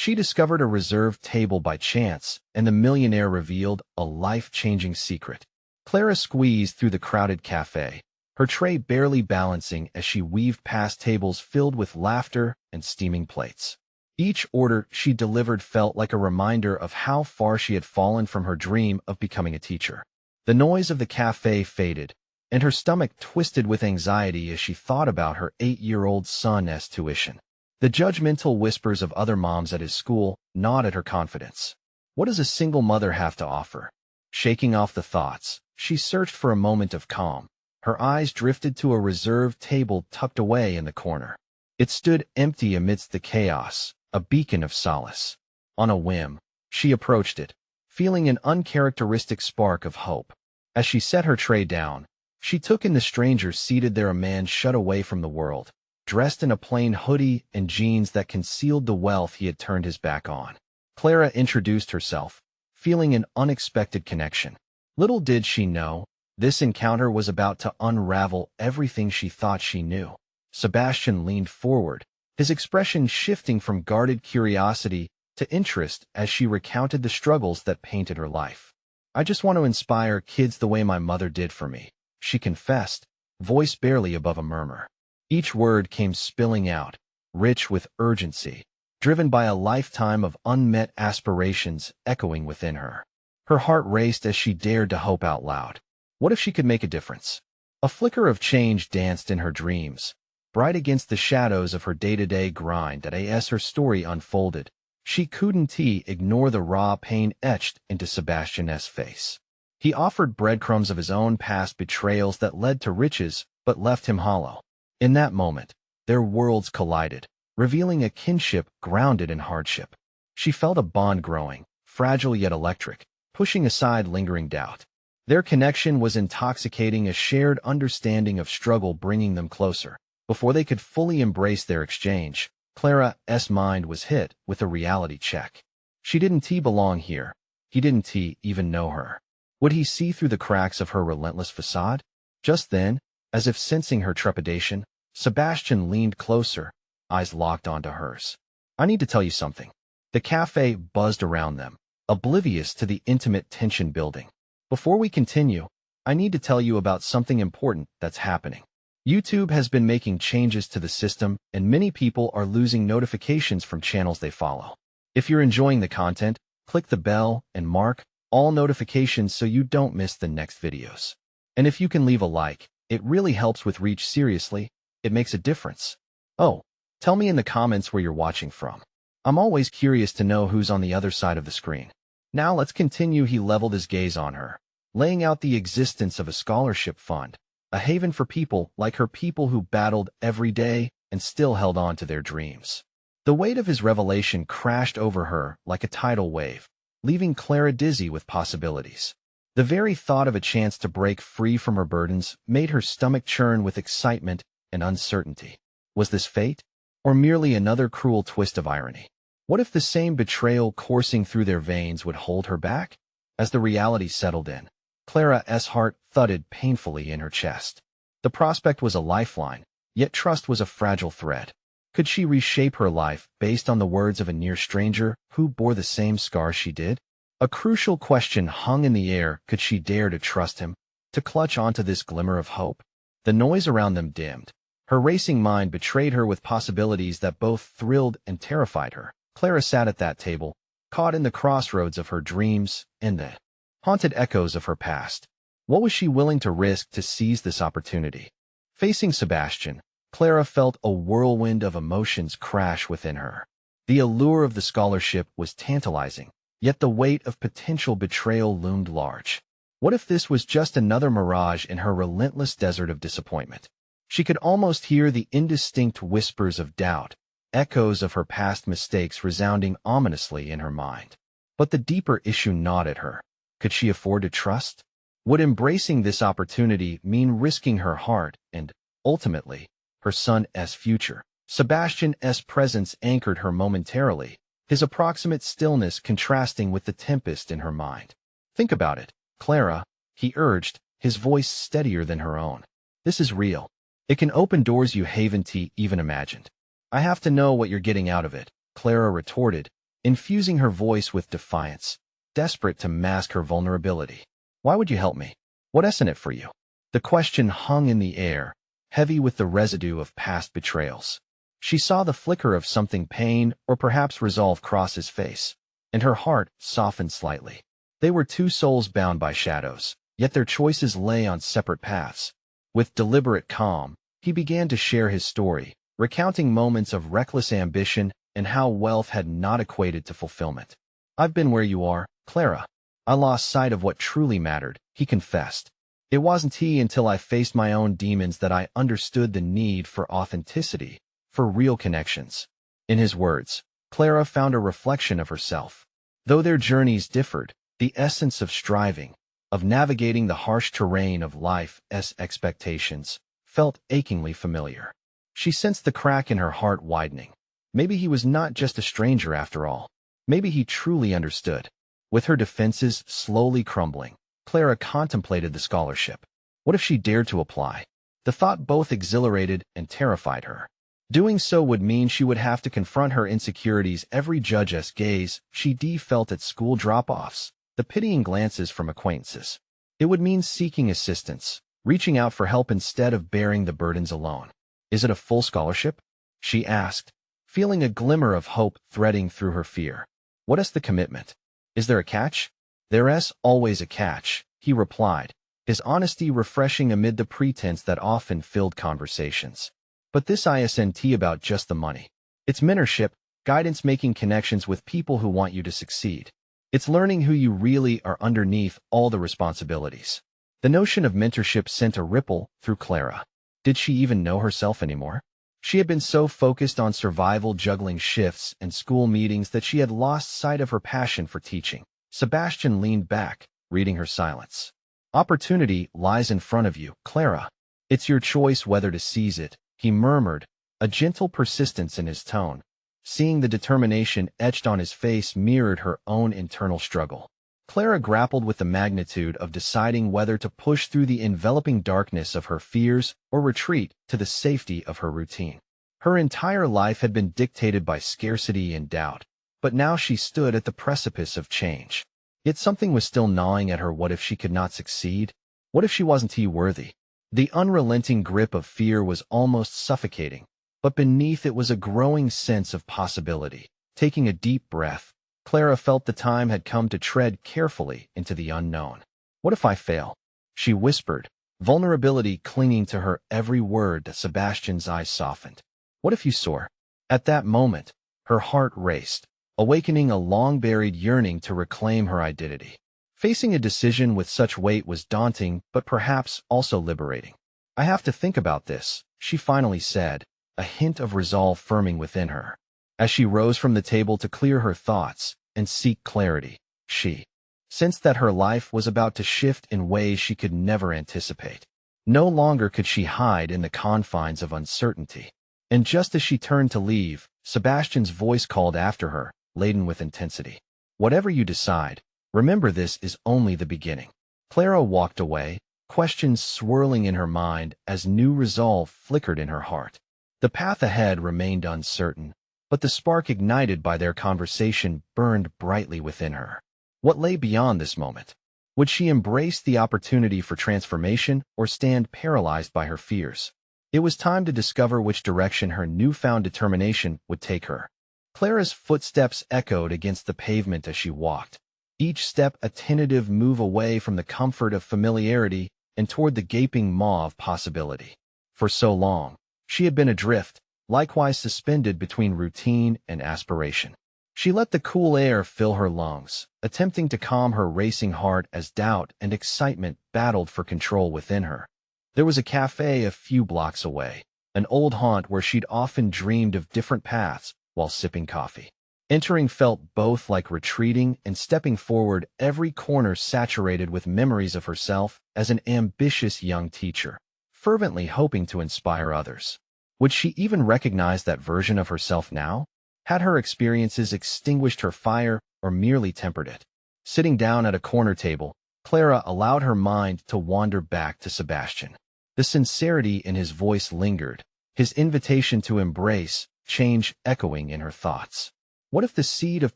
She discovered a reserved table by chance, and the millionaire revealed a life-changing secret. Clara squeezed through the crowded cafe, her tray barely balancing as she weaved past tables filled with laughter and steaming plates. Each order she delivered felt like a reminder of how far she had fallen from her dream of becoming a teacher. The noise of the cafe faded, and her stomach twisted with anxiety as she thought about her 8-year-old son's tuition. The judgmental whispers of other moms at his school gnawed at her confidence. What does a single mother have to offer? Shaking off the thoughts, she searched for a moment of calm. Her eyes drifted to a reserved table tucked away in the corner. It stood empty amidst the chaos, a beacon of solace. On a whim, she approached it, feeling an uncharacteristic spark of hope. As she set her tray down, she took in the stranger seated there, a man shut away from the world, dressed in a plain hoodie and jeans that concealed the wealth he had turned his back on. Clara introduced herself, feeling an unexpected connection. Little did she know, this encounter was about to unravel everything she thought she knew. Sebastian leaned forward, his expression shifting from guarded curiosity to interest as she recounted the struggles that painted her life. "I just want to inspire kids the way my mother did for me," she confessed, voice barely above a murmur. Each word came spilling out, rich with urgency, driven by a lifetime of unmet aspirations echoing within her. Her heart raced as she dared to hope out loud. What if she could make a difference? A flicker of change danced in her dreams, bright against the shadows of her day-to-day grind. As her story unfolded, she couldn't ignore the raw pain etched into Sebastian's face. He offered breadcrumbs of his own past betrayals that led to riches but left him hollow. In that moment, their worlds collided, revealing a kinship grounded in hardship. She felt a bond growing, fragile yet electric, pushing aside lingering doubt. Their connection was intoxicating, a shared understanding of struggle bringing them closer. Before they could fully embrace their exchange, Clara's mind was hit with a reality check. She didn't belong here. He didn't even know her. Would he see through the cracks of her relentless facade? Just then, as if sensing her trepidation, Sebastian leaned closer, eyes locked onto hers. "I need to tell you something." The cafe buzzed around them, oblivious to the intimate tension building. "Before we continue, I need to tell you about something important that's happening. YouTube has been making changes to the system, and many people are losing notifications from channels they follow. If you're enjoying the content, click the bell and mark all notifications so you don't miss the next videos. And if you can leave a like, it really helps with reach. Seriously, it makes a difference. Oh, tell me in the comments where you're watching from. I'm always curious to know who's on the other side of the screen. Now let's continue." He leveled his gaze on her, laying out the existence of a scholarship fund, a haven for people like her, people who battled every day and still held on to their dreams. The weight of his revelation crashed over her like a tidal wave, leaving Clara dizzy with possibilities. The very thought of a chance to break free from her burdens made her stomach churn with excitement and uncertainty. Was this fate, or merely another cruel twist of irony? What if the same betrayal coursing through their veins would hold her back? As the reality settled in, Clara's heart thudded painfully in her chest. The prospect was a lifeline, yet trust was a fragile thread. Could she reshape her life based on the words of a near stranger who bore the same scars she did? A crucial question hung in the air. Could she dare to trust him, to clutch onto this glimmer of hope? The noise around them dimmed. Her racing mind betrayed her with possibilities that both thrilled and terrified her. Clara sat at that table, caught in the crossroads of her dreams and the haunted echoes of her past. What was she willing to risk to seize this opportunity? Facing Sebastian, Clara felt a whirlwind of emotions crash within her. The allure of the scholarship was tantalizing, yet the weight of potential betrayal loomed large. What if this was just another mirage in her relentless desert of disappointment? She could almost hear the indistinct whispers of doubt, echoes of her past mistakes resounding ominously in her mind. But the deeper issue gnawed at her. Could she afford to trust? Would embracing this opportunity mean risking her heart and, ultimately, her son's future? Sebastian's presence anchored her momentarily, his approximate stillness contrasting with the tempest in her mind. "Think about it, Clara," he urged, his voice steadier than her own. "This is real. It can open doors you haven't even imagined." "I have to know what you're getting out of it," Clara retorted, infusing her voice with defiance, desperate to mask her vulnerability. Why would you help me? What's in it for you? The question hung in the air, heavy with the residue of past betrayals. She saw the flicker of something pain or perhaps resolve cross his face, and her heart softened slightly. They were two souls bound by shadows, yet their choices lay on separate paths. With deliberate calm, he began to share his story, recounting moments of reckless ambition and how wealth had not equated to fulfillment. I've been where you are, Clara. I lost sight of what truly mattered, he confessed. It wasn't until I faced my own demons that I understood the need for authenticity, for real connections. In his words, Clara found a reflection of herself. Though their journeys differed, the essence of striving, of navigating the harsh terrain of life's expectations, felt achingly familiar. She sensed the crack in her heart widening. Maybe he was not just a stranger after all. Maybe he truly understood. With her defenses slowly crumbling, Clara contemplated the scholarship. What if she dared to apply? The thought both exhilarated and terrified her. Doing so would mean she would have to confront her insecurities, every judge's gaze she felt at school drop-offs, the pitying glances from acquaintances. It would mean seeking assistance, reaching out for help instead of bearing the burdens alone. Is it a full scholarship? She asked, feeling a glimmer of hope threading through her fear. What is the commitment? Is there a catch? There's always a catch, he replied, his honesty refreshing amid the pretense that often filled conversations. But this isn't about just the money. It's mentorship, guidance, making connections with people who want you to succeed. It's learning who you really are underneath all the responsibilities. The notion of mentorship sent a ripple through Clara. Did she even know herself anymore? She had been so focused on survival, juggling shifts and school meetings, that she had lost sight of her passion for teaching. Sebastian leaned back, reading her silence. Opportunity lies in front of you, Clara. It's your choice whether to seize it, he murmured, a gentle persistence in his tone. Seeing the determination etched on his face mirrored her own internal struggle. Clara grappled with the magnitude of deciding whether to push through the enveloping darkness of her fears or retreat to the safety of her routine. Her entire life had been dictated by scarcity and doubt, but now she stood at the precipice of change. Yet something was still gnawing at her. What if she could not succeed? What if she wasn't worthy? The unrelenting grip of fear was almost suffocating, but beneath it was a growing sense of possibility. Taking a deep breath, Clara felt the time had come to tread carefully into the unknown. What if I fail? She whispered, vulnerability clinging to her every word. Sebastian's eyes softened. What if you soar? At that moment, her heart raced, awakening a long-buried yearning to reclaim her identity. Facing a decision with such weight was daunting, but perhaps also liberating. I have to think about this, she finally said, a hint of resolve firming within her. As she rose from the table to clear her thoughts and seek clarity, she sensed that her life was about to shift in ways she could never anticipate. No longer could she hide in the confines of uncertainty. And just as she turned to leave, Sebastian's voice called after her, laden with intensity. Whatever you decide, remember this is only the beginning. Clara walked away, questions swirling in her mind as new resolve flickered in her heart. The path ahead remained uncertain, but the spark ignited by their conversation burned brightly within her. What lay beyond this moment? Would she embrace the opportunity for transformation or stand paralyzed by her fears? It was time to discover which direction her newfound determination would take her. Clara's footsteps echoed against the pavement as she walked, each step a tentative move away from the comfort of familiarity and toward the gaping maw of possibility. For so long, she had been adrift, likewise suspended between routine and aspiration. She let the cool air fill her lungs, attempting to calm her racing heart as doubt and excitement battled for control within her. There was a cafe a few blocks away, an old haunt where she'd often dreamed of different paths while sipping coffee. Entering felt both like retreating and stepping forward, every corner saturated with memories of herself as an ambitious young teacher, fervently hoping to inspire others. Would she even recognize that version of herself now? Had her experiences extinguished her fire or merely tempered it? Sitting down at a corner table, Clara allowed her mind to wander back to Sebastian. The sincerity in his voice lingered, his invitation to embrace change echoing in her thoughts. What if the seed of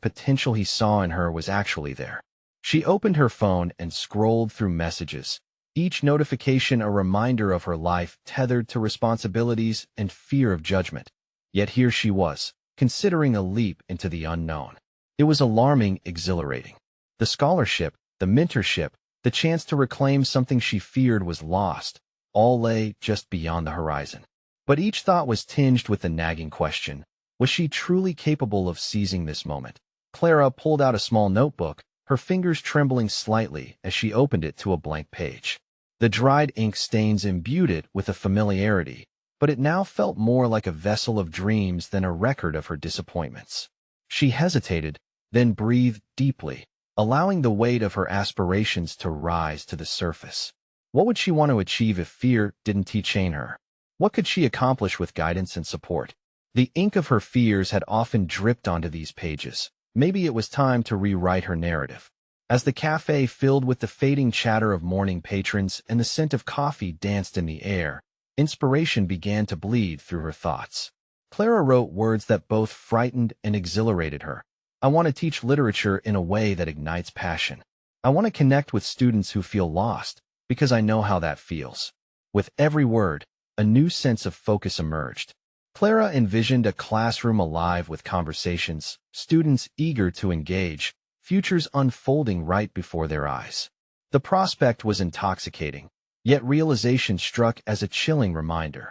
potential he saw in her was actually there? She opened her phone and scrolled through messages, each notification a reminder of her life tethered to responsibilities and fear of judgment. Yet here she was, considering a leap into the unknown. It was alarming, exhilarating. The scholarship, the mentorship, the chance to reclaim something she feared was lost, all lay just beyond the horizon. But each thought was tinged with the nagging question, was she truly capable of seizing this moment? Clara pulled out a small notebook, her fingers trembling slightly as she opened it to a blank page. The dried ink stains imbued it with a familiarity, but it now felt more like a vessel of dreams than a record of her disappointments. She hesitated, then breathed deeply, allowing the weight of her aspirations to rise to the surface. What would she want to achieve if fear didn't chain her? What could she accomplish with guidance and support? The ink of her fears had often dripped onto these pages. Maybe it was time to rewrite her narrative. As the cafe filled with the fading chatter of morning patrons and the scent of coffee danced in the air, inspiration began to bleed through her thoughts. Clara wrote words that both frightened and exhilarated her. I want to teach literature in a way that ignites passion. I want to connect with students who feel lost, because I know how that feels. With every word, a new sense of focus emerged. Clara envisioned a classroom alive with conversations, students eager to engage, futures unfolding right before their eyes. The prospect was intoxicating, yet realization struck as a chilling reminder.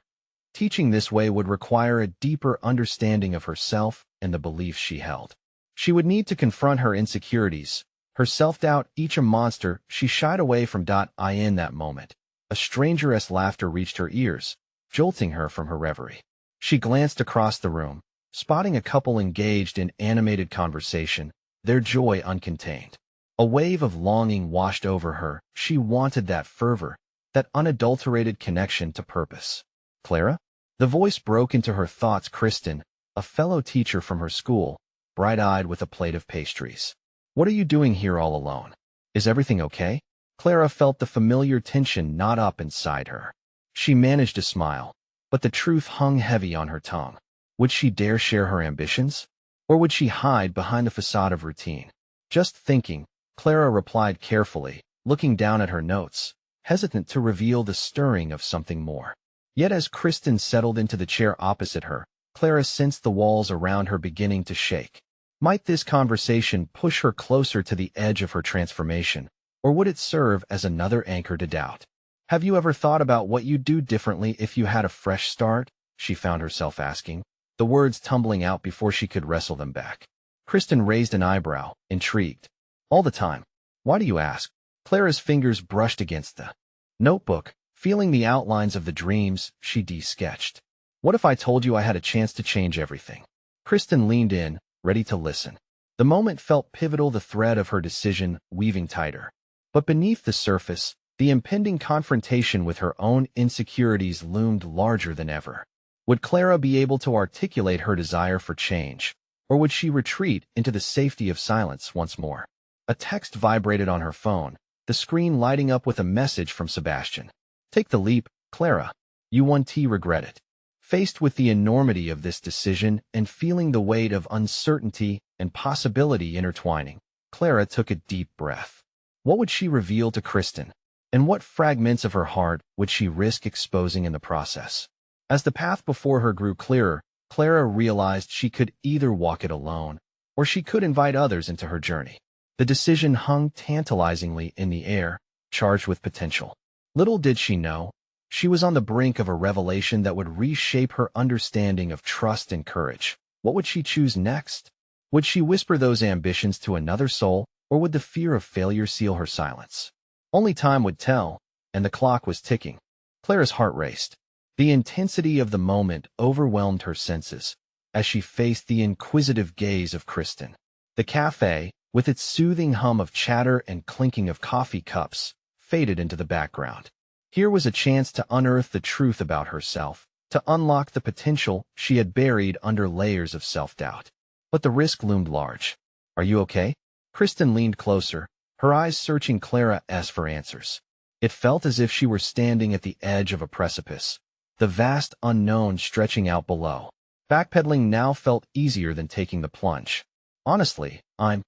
Teaching this way would require a deeper understanding of herself and the beliefs she held. She would need to confront her insecurities, her self-doubt, each a monster. She shied away from in that moment. A stranger's laughter reached her ears, jolting her from her reverie. She glanced across the room, spotting a couple engaged in animated conversation, their joy uncontained. A wave of longing washed over her. She wanted that fervor, that unadulterated connection to purpose. Clara? The voice broke into her thoughts. Kristen, a fellow teacher from her school, bright-eyed with a plate of pastries. What are you doing here all alone? Is everything okay? Clara felt the familiar tension knot up inside her. She managed to smile, but the truth hung heavy on her tongue. Would she dare share her ambitions? Or would she hide behind the facade of routine? Just thinking, Clara replied carefully, looking down at her notes, hesitant to reveal the stirring of something more. Yet as Kristen settled into the chair opposite her, Clara sensed the walls around her beginning to shake. Might this conversation push her closer to the edge of her transformation, or would it serve as another anchor to doubt? Have you ever thought about what you'd do differently if you had a fresh start? She found herself asking, the words tumbling out before she could wrestle them back. Kristen raised an eyebrow, intrigued. All the time. Why do you ask? Clara's fingers brushed against the notebook, feeling the outlines of the dreams she de-sketched. What if I told you I had a chance to change everything? Kristen leaned in, ready to listen. The moment felt pivotal, the thread of her decision weaving tighter. But beneath the surface, the impending confrontation with her own insecurities loomed larger than ever. Would Clara be able to articulate her desire for change, or would she retreat into the safety of silence once more? A text vibrated on her phone, the screen lighting up with a message from Sebastian. Take the leap, Clara. You won't regret it. Faced with the enormity of this decision and feeling the weight of uncertainty and possibility intertwining, Clara took a deep breath. What would she reveal to Kristen? And what fragments of her heart would she risk exposing in the process? As the path before her grew clearer, Clara realized she could either walk it alone, or she could invite others into her journey. The decision hung tantalizingly in the air, charged with potential. Little did she know, she was on the brink of a revelation that would reshape her understanding of trust and courage. What would she choose next? Would she whisper those ambitions to another soul, or would the fear of failure seal her silence? Only time would tell, and the clock was ticking. Clara's heart raced. The intensity of the moment overwhelmed her senses as she faced the inquisitive gaze of Kristen. The cafe, with its soothing hum of chatter and clinking of coffee cups, faded into the background. Here was a chance to unearth the truth about herself, to unlock the potential she had buried under layers of self-doubt. But the risk loomed large. Are you okay? Kristen leaned closer, her eyes searching Clara's for answers. It felt as if she were standing at the edge of a precipice, the vast unknown stretching out below. Backpedaling now felt easier than taking the plunge. Honestly, I'm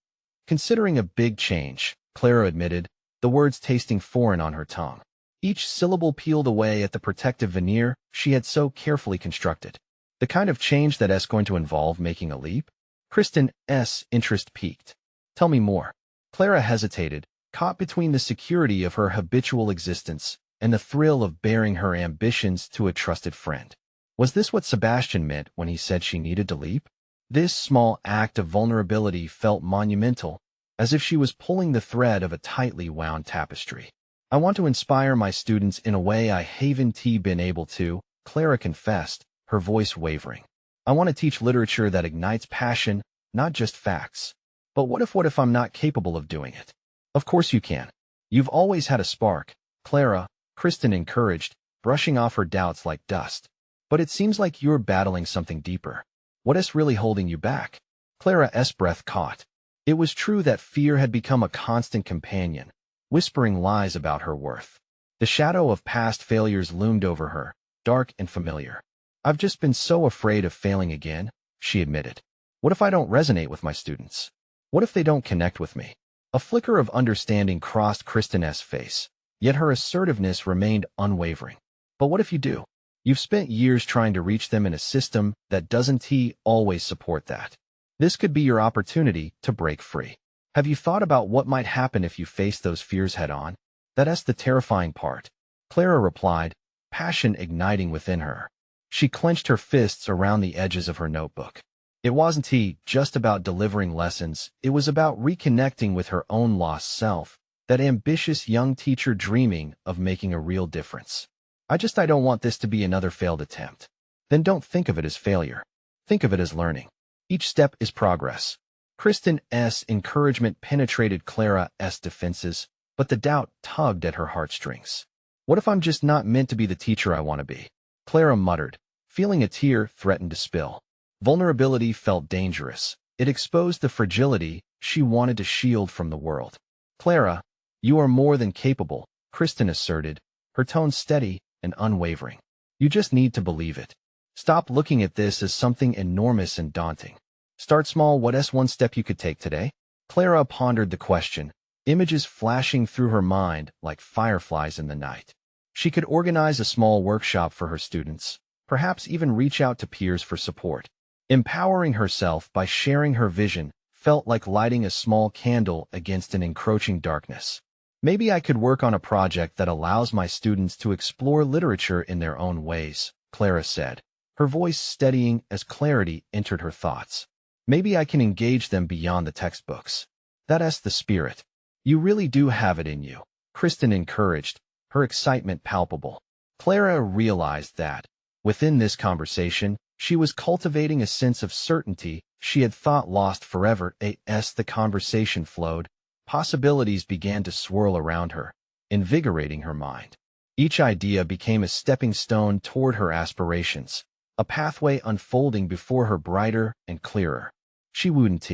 considering a big change, Clara admitted, the words tasting foreign on her tongue. Each syllable peeled away at the protective veneer she had so carefully constructed. The kind of change that's going to involve making a leap? Kristen's interest piqued. Tell me more. Clara hesitated, caught between the security of her habitual existence and the thrill of bearing her ambitions to a trusted friend. Was this what Sebastian meant when he said she needed to leap? This small act of vulnerability felt monumental, as if she was pulling the thread of a tightly wound tapestry. I want to inspire my students in a way I haven't been able to, Clara confessed, her voice wavering. I want to teach literature that ignites passion, not just facts. But what if I'm not capable of doing it? Of course you can. You've always had a spark, Clara, Kristen encouraged, brushing off her doubts like dust. But it seems like you're battling something deeper. What is really holding you back? Clara's breath caught. It was true that fear had become a constant companion, whispering lies about her worth. The shadow of past failures loomed over her, dark and familiar. I've just been so afraid of failing again, she admitted. What if I don't resonate with my students? What if they don't connect with me? A flicker of understanding crossed Kristen's face, yet her assertiveness remained unwavering. But what if you do? You've spent years trying to reach them in a system that doesn't always support that. This could be your opportunity to break free. Have you thought about what might happen if you face those fears head-on? That's the terrifying part, Clara replied, passion igniting within her. She clenched her fists around the edges of her notebook. It wasn't just about delivering lessons, it was about reconnecting with her own lost self, that ambitious young teacher dreaming of making a real difference. I don't want this to be another failed attempt. Then don't think of it as failure. Think of it as learning. Each step is progress. Kristen's encouragement penetrated Clara's defenses, but the doubt tugged at her heartstrings. What if I'm just not meant to be the teacher I want to be? Clara muttered, feeling a tear threaten to spill. Vulnerability felt dangerous. It exposed the fragility she wanted to shield from the world. Clara, you are more than capable, Kristen asserted, her tone steady and unwavering. You just need to believe it. Stop looking at this as something enormous and daunting. Start small. What's one step you could take today? Clara pondered the question, images flashing through her mind like fireflies in the night. She could organize a small workshop for her students, perhaps even reach out to peers for support. Empowering herself by sharing her vision felt like lighting a small candle against an encroaching darkness. Maybe I could work on a project that allows my students to explore literature in their own ways, Clara said, her voice steadying as clarity entered her thoughts. Maybe I can engage them beyond the textbooks. That's the spirit. You really do have it in you, Kristen encouraged, her excitement palpable. Clara realized that, within this conversation, she was cultivating a sense of certainty she had thought lost forever. As the conversation flowed, possibilities began to swirl around her, invigorating her mind. Each idea became a stepping stone toward her aspirations, a pathway unfolding before her brighter and clearer. She wouldn't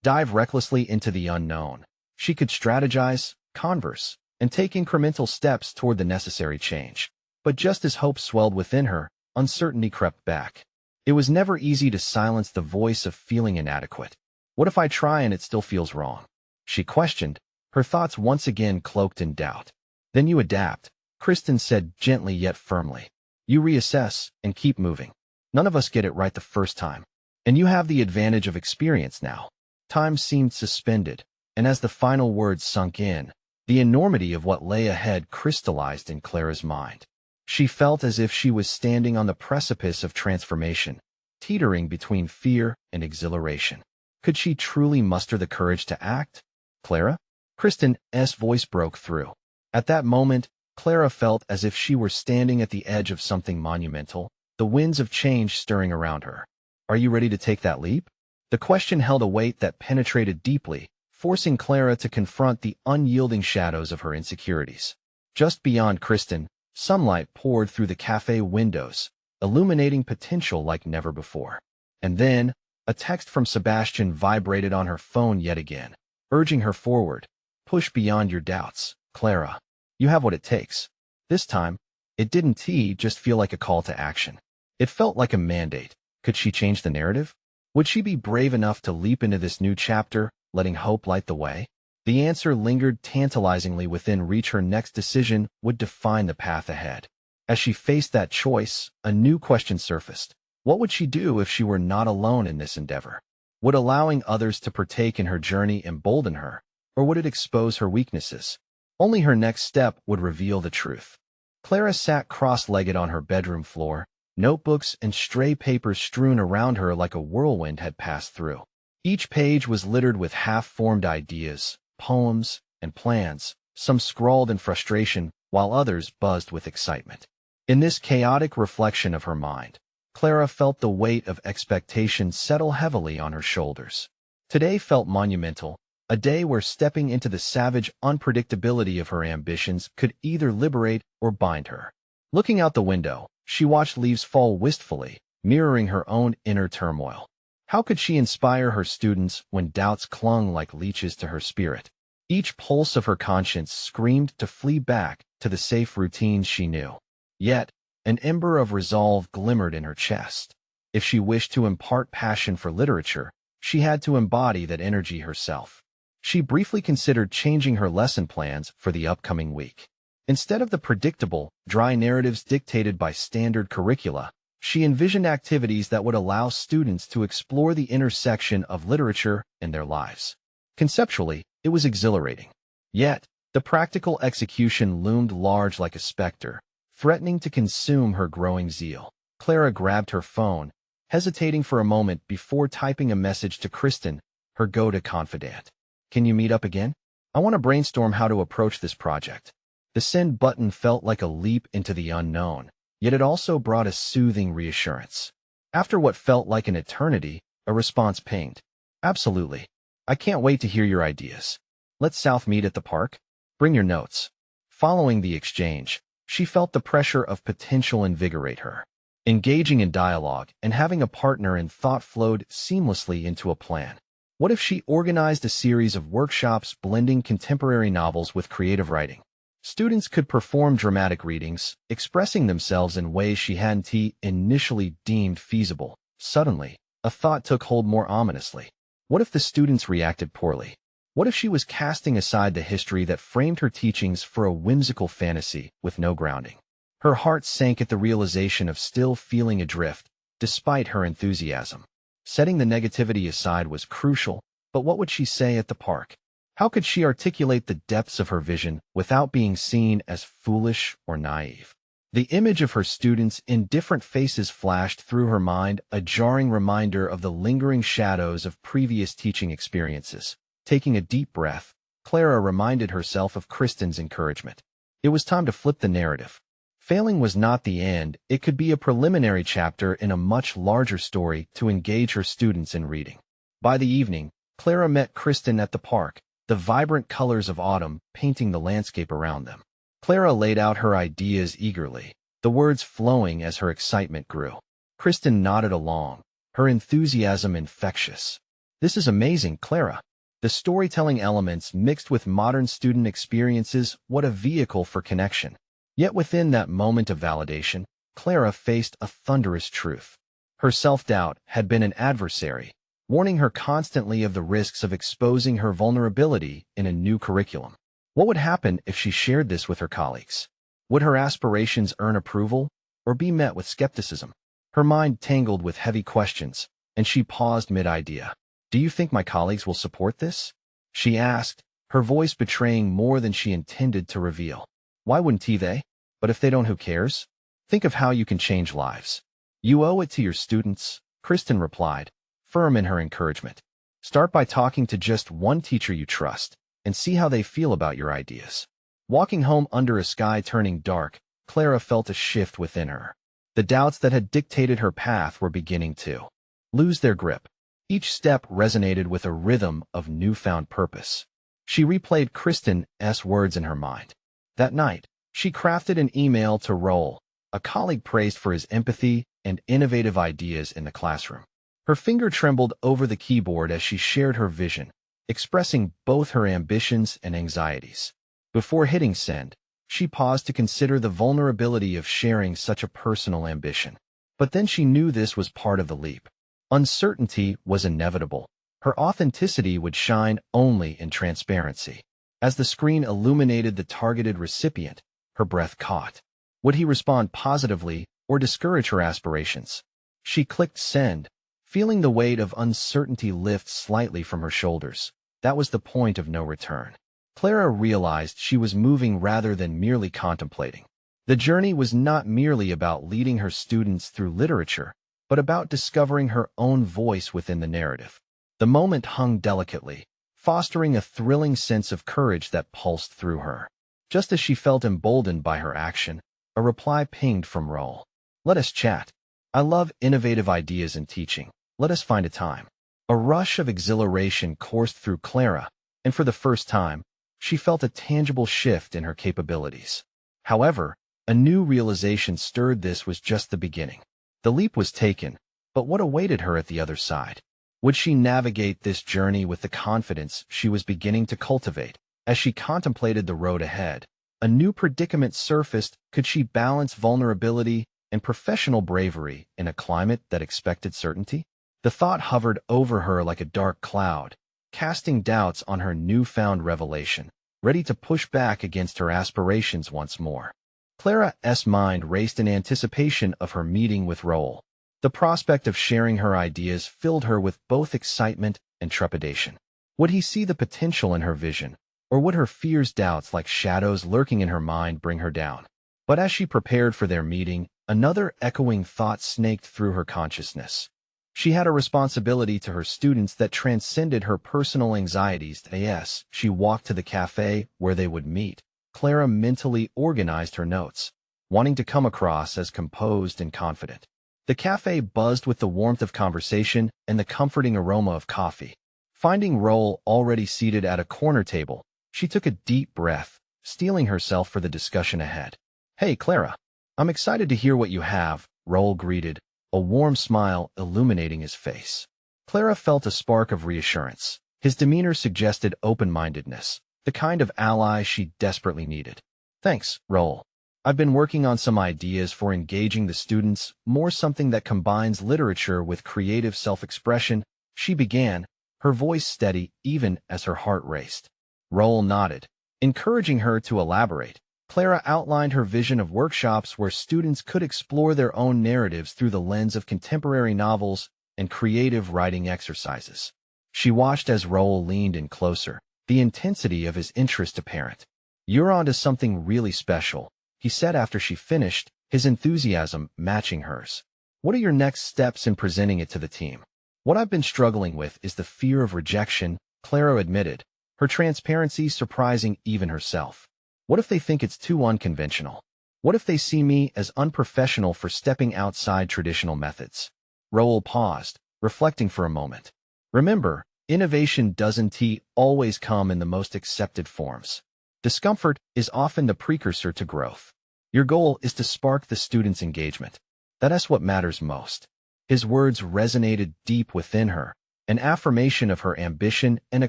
dive recklessly into the unknown. She could strategize, converse, and take incremental steps toward the necessary change. But just as hope swelled within her, uncertainty crept back. It was never easy to silence the voice of feeling inadequate. What if I try and it still feels wrong? She questioned, her thoughts once again cloaked in doubt. Then you adapt, Kristen said gently yet firmly. You reassess and keep moving. None of us get it right the first time. And you have the advantage of experience now. Time seemed suspended, and as the final words sunk in, the enormity of what lay ahead crystallized in Clara's mind. She felt as if she was standing on the precipice of transformation, teetering between fear and exhilaration. Could she truly muster the courage to act? Clara? Kristen's voice broke through. At that moment, Clara felt as if she were standing at the edge of something monumental, the winds of change stirring around her. Are you ready to take that leap? The question held a weight that penetrated deeply, forcing Clara to confront the unyielding shadows of her insecurities. Just beyond Kristen, sunlight poured through the cafe windows, illuminating potential like never before. And then, a text from Sebastian vibrated on her phone yet again, urging her forward. Push beyond your doubts, Clara. You have what it takes. This time, it didn't just feel like a call to action. It felt like a mandate. Could she change the narrative? Would she be brave enough to leap into this new chapter, letting hope light the way? The answer lingered tantalizingly within reach. Her next decision would define the path ahead. As she faced that choice, a new question surfaced. What would she do if she were not alone in this endeavor? Would allowing others to partake in her journey embolden her, or would it expose her weaknesses? Only her next step would reveal the truth. Clara sat cross-legged on her bedroom floor, notebooks and stray papers strewn around her like a whirlwind had passed through. Each page was littered with half-formed ideas, poems, and plans, some scrawled in frustration, while others buzzed with excitement. In this chaotic reflection of her mind, Clara felt the weight of expectation settle heavily on her shoulders. Today felt monumental, a day where stepping into the savage unpredictability of her ambitions could either liberate or bind her. Looking out the window, she watched leaves fall wistfully, mirroring her own inner turmoil. How could she inspire her students when doubts clung like leeches to her spirit? Each pulse of her conscience screamed to flee back to the safe routines she knew. Yet, an ember of resolve glimmered in her chest. If she wished to impart passion for literature, she had to embody that energy herself. She briefly considered changing her lesson plans for the upcoming week. Instead of the predictable, dry narratives dictated by standard curricula, she envisioned activities that would allow students to explore the intersection of literature and their lives. Conceptually, it was exhilarating. Yet, the practical execution loomed large like a specter, threatening to consume her growing zeal. Clara grabbed her phone, hesitating for a moment before typing a message to Kristen, her go-to confidant. "Can you meet up again? I want to brainstorm how to approach this project." The send button felt like a leap into the unknown, yet it also brought a soothing reassurance. After what felt like an eternity, a response pinged. "Absolutely. I can't wait to hear your ideas. Let's South meet at the park. Bring your notes." Following the exchange, she felt the pressure of potential invigorate her. Engaging in dialogue and having a partner in thought flowed seamlessly into a plan. What if she organized a series of workshops blending contemporary novels with creative writing? Students could perform dramatic readings, expressing themselves in ways she hadn't initially deemed feasible. Suddenly, a thought took hold more ominously. What if the students reacted poorly? What if she was casting aside the history that framed her teachings for a whimsical fantasy with no grounding? Her heart sank at the realization of still feeling adrift, despite her enthusiasm. Setting the negativity aside was crucial, but what would she say at the park? How could she articulate the depths of her vision without being seen as foolish or naive? The image of her students in different faces flashed through her mind, a jarring reminder of the lingering shadows of previous teaching experiences. Taking a deep breath, Clara reminded herself of Kristen's encouragement. It was time to flip the narrative. Failing was not the end, it could be a preliminary chapter in a much larger story to engage her students in reading. By the evening, Clara met Kristen at the park, the vibrant colors of autumn painting the landscape around them. Clara laid out her ideas eagerly, the words flowing as her excitement grew. Kristen nodded along, her enthusiasm infectious. "This is amazing, Clara. The storytelling elements mixed with modern student experiences, what a vehicle for connection." Yet within that moment of validation, Clara faced a thunderous truth. Her self-doubt had been an adversary, warning her constantly of the risks of exposing her vulnerability in a new curriculum. What would happen if she shared this with her colleagues? Would her aspirations earn approval, or be met with skepticism? Her mind tangled with heavy questions, and she paused mid-idea. "Do you think my colleagues will support this?" she asked, her voice betraying more than she intended to reveal. "Why wouldn't they? But if they don't, who cares? Think of how you can change lives." "You owe it to your students," Kristen replied, firm in her encouragement. "Start by talking to just one teacher you trust, and see how they feel about your ideas." Walking home under a sky turning dark, Clara felt a shift within her. The doubts that had dictated her path were beginning to lose their grip. Each step resonated with a rhythm of newfound purpose. She replayed Kristen's words in her mind. That night, she crafted an email to Roll, a colleague praised for his empathy and innovative ideas in the classroom. Her finger trembled over the keyboard as she shared her vision, expressing both her ambitions and anxieties. Before hitting send, she paused to consider the vulnerability of sharing such a personal ambition. But then she knew this was part of the leap. Uncertainty was inevitable. Her authenticity would shine only in transparency. As the screen illuminated the targeted recipient, her breath caught. Would he respond positively or discourage her aspirations? She clicked send, feeling the weight of uncertainty lift slightly from her shoulders. That was the point of no return. Clara realized she was moving rather than merely contemplating. The journey was not merely about leading her students through literature, but about discovering her own voice within the narrative. The moment hung delicately, fostering a thrilling sense of courage that pulsed through her. Just as she felt emboldened by her action, a reply pinged from Roll. "Let us chat. I love innovative ideas in teaching. Let us find a time." A rush of exhilaration coursed through Clara, and for the first time, she felt a tangible shift in her capabilities. However, a new realization stirred. This was just the beginning. The leap was taken, but what awaited her at the other side? Would she navigate this journey with the confidence she was beginning to cultivate? As she contemplated the road ahead, a new predicament surfaced. Could she balance vulnerability and professional bravery in a climate that expected certainty? The thought hovered over her like a dark cloud, casting doubts on her newfound revelation, ready to push back against her aspirations once more. Clara's mind raced in anticipation of her meeting with Roll. The prospect of sharing her ideas filled her with both excitement and trepidation. Would he see the potential in her vision, or would her fears, doubts like shadows lurking in her mind, bring her down? But as she prepared for their meeting, another echoing thought snaked through her consciousness. She had a responsibility to her students that transcended her personal anxieties. As she walked to the cafe where they would meet, Clara mentally organized her notes, wanting to come across as composed and confident. The cafe buzzed with the warmth of conversation and the comforting aroma of coffee. Finding Roll already seated at a corner table, she took a deep breath, steeling herself for the discussion ahead. "Hey, Clara. I'm excited to hear what you have," Roll greeted, a warm smile illuminating his face. Clara felt a spark of reassurance. His demeanor suggested open-mindedness, the kind of ally she desperately needed. "Thanks, Roll. I've been working on some ideas for engaging the students, more something that combines literature with creative self-expression," she began, her voice steady even as her heart raced. Roll nodded, encouraging her to elaborate. Clara outlined her vision of workshops where students could explore their own narratives through the lens of contemporary novels and creative writing exercises. She watched as Roll leaned in closer, the intensity of his interest apparent. "You're onto something really special," he said after she finished, his enthusiasm matching hers. "What are your next steps in presenting it to the team?" "What I've been struggling with is the fear of rejection," Clara admitted, her transparency surprising even herself. "What if they think it's too unconventional? What if they see me as unprofessional for stepping outside traditional methods?" Roll paused, reflecting for a moment. "Remember, innovation doesn't always come in the most accepted forms. Discomfort is often the precursor to growth. Your goal is to spark the students' engagement. That's what matters most." His words resonated deep within her, an affirmation of her ambition and a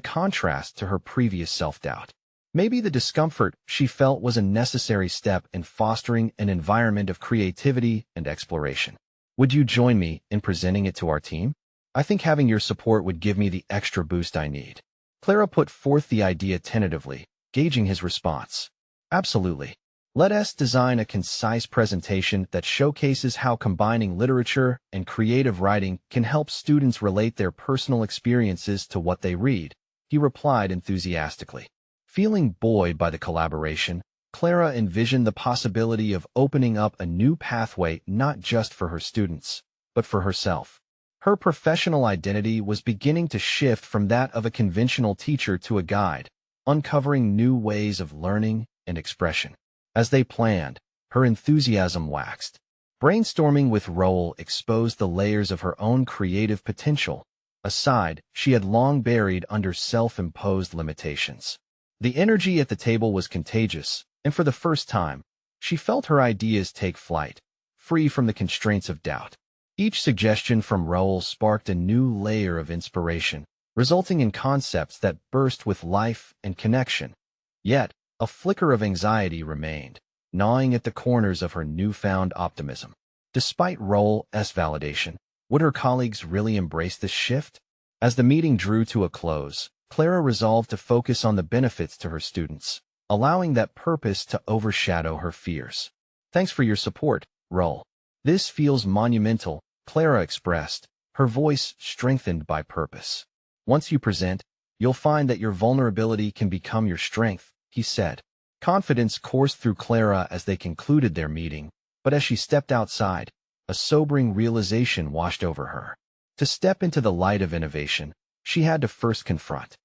contrast to her previous self-doubt. Maybe the discomfort she felt was a necessary step in fostering an environment of creativity and exploration. "Would you join me in presenting it to our team? I think having your support would give me the extra boost I need." Clara put forth the idea tentatively, gauging his response. "Absolutely. Let us design a concise presentation that showcases how combining literature and creative writing can help students relate their personal experiences to what they read," he replied enthusiastically. Feeling buoyed by the collaboration, Clara envisioned the possibility of opening up a new pathway not just for her students, but for herself. Her professional identity was beginning to shift from that of a conventional teacher to a guide, uncovering new ways of learning and expression. As they planned, her enthusiasm waxed. Brainstorming with Roll exposed the layers of her own creative potential, a side she had long buried under self-imposed limitations. The energy at the table was contagious, and for the first time, she felt her ideas take flight, free from the constraints of doubt. Each suggestion from Roll sparked a new layer of inspiration, resulting in concepts that burst with life and connection. Yet, a flicker of anxiety remained, gnawing at the corners of her newfound optimism. Despite Roll's validation, Would her colleagues really embrace this shift? As the meeting drew to a close, Clara resolved to focus on the benefits to her students, allowing that purpose to overshadow her fears. Thanks for your support, Roll. This feels monumental, Clara expressed, her voice strengthened by purpose. Once you present, you'll find that your vulnerability can become your strength, he said. Confidence coursed through Clara as they concluded their meeting, but as she stepped outside, a sobering realization washed over her. To step into the light of innovation, she had to first confront